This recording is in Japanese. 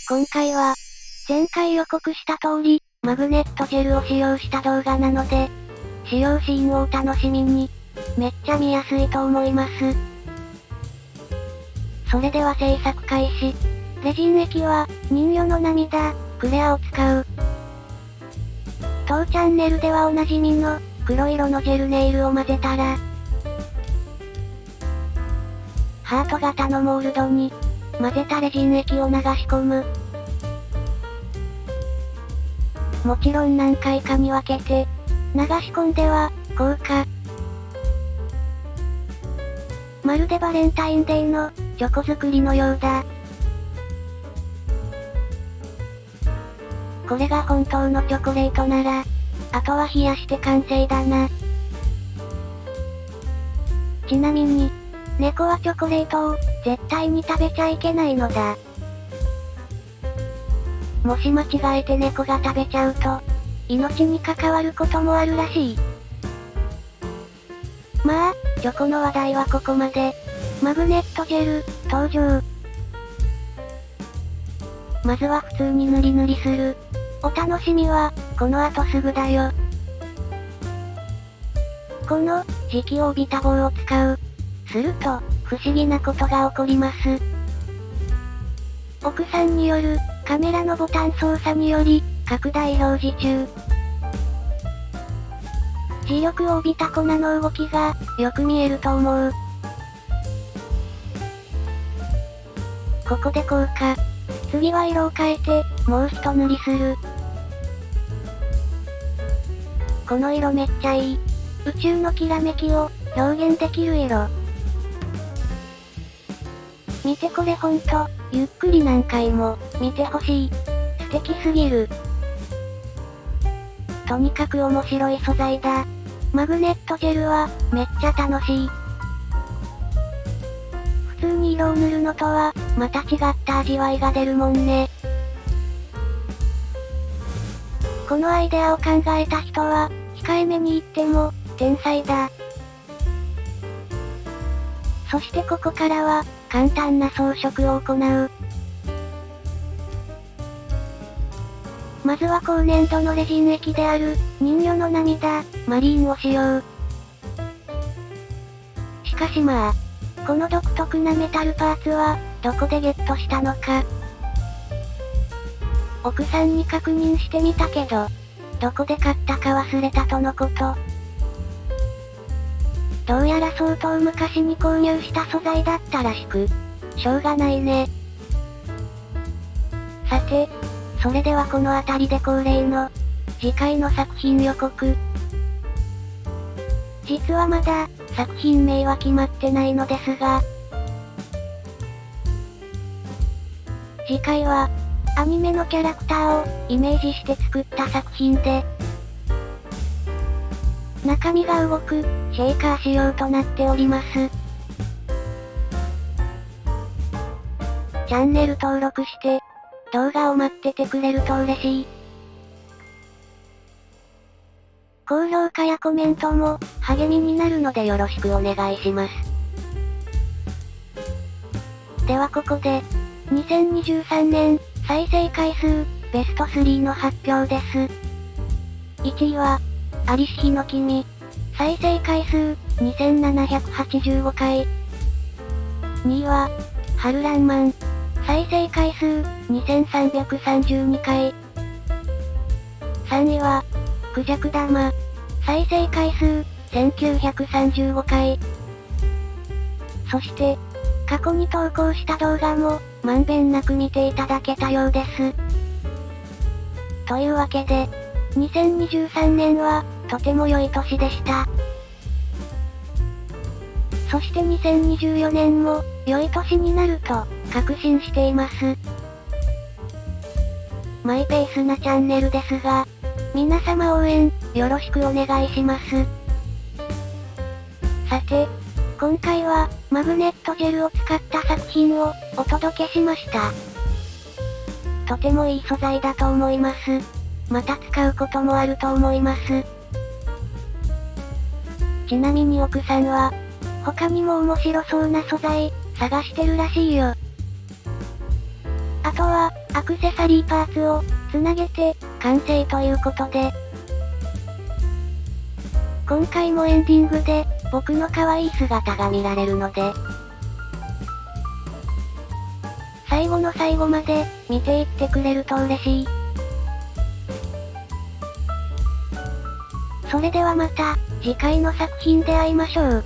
今回は、前回予告した通り、マグネットジェルを使用した動画なので、使用シーンをお楽しみに。めっちゃ見やすいと思います。それでは制作開始。レジン液は、人魚の涙、クレアを使う。当チャンネルではおなじみの、黒色のジェルネイルを混ぜたら、ハート型のモールドに、混ぜたレジン液を流し込む。もちろん何回かに分けて、流し込んでは、硬化。まるでバレンタインデーの、チョコ作りのようだ。これが本当のチョコレートなら、あとは冷やして完成だな。ちなみに、猫はチョコレートを、絶対に食べちゃいけないのだ。もし間違えて猫が食べちゃうと、命に関わることもあるらしい。まあ、チョコの話題はここまで。マグネットジェル、登場。まずは普通に塗り塗りする。お楽しみは、この後すぐだよ。この、磁気を帯びた棒を使う。すると、不思議なことが起こります。奥さんによる、カメラのボタン操作により、拡大表示中。磁力を帯びた粉の動きが、よく見えると思う。ここで効果。次は色を変えて、もう一塗りする。この色めっちゃいい。宇宙のきらめきを、表現できる色。見てこれほんと、ゆっくり何回も、見てほしい。素敵すぎる。とにかく面白い素材だ。マグネットジェルは、めっちゃ楽しい。普通に色を塗るのとは、また違った味わいが出るもんね。このアイデアを考えた人は、控えめに言っても、天才だ。そしてここからは、簡単な装飾を行う。まずは高粘度のレジン液である、人魚の涙、マリーンを使用。しかしまあ、この独特なメタルパーツは、どこでゲットしたのか。奥さんに確認してみたけど、どこで買ったか忘れたとのこと。どうやら相当昔に購入した素材だったらしく、しょうがないね。さて、それではこの辺りで恒例の、次回の作品予告。実はまだ、作品名は決まってないのですが、次回は、アニメのキャラクターを、イメージして作った作品で、中身が動く、シェイカー仕様となっております。チャンネル登録して、動画を待っててくれると嬉しい。高評価やコメントも、励みになるのでよろしくお願いします。ではここで、2023年、再生回数、ベスト3の発表です。1位は、アリシヒの君。再生回数、2785回。2位は、ハルランマン。再生回数、2332回。3位は、クジャク玉。再生回数、1935回。そして、過去に投稿した動画も、まんべんなく見ていただけたようです。というわけで、2023年は、とても良い年でした。そして2024年も、良い年になると、確信しています。マイペースなチャンネルですが、皆様応援、よろしくお願いします。さて、今回は、マグネットジェルを使った作品を、お届けしました。とてもいい素材だと思います。また使うこともあると思います。ちなみに奥さんは、他にも面白そうな素材、探してるらしいよ。あとは、アクセサリーパーツを、つなげて、完成ということで。今回もエンディングで、僕の可愛い姿が見られるので、最後の最後まで、見ていってくれると嬉しい。それではまた、次回の作品で会いましょう。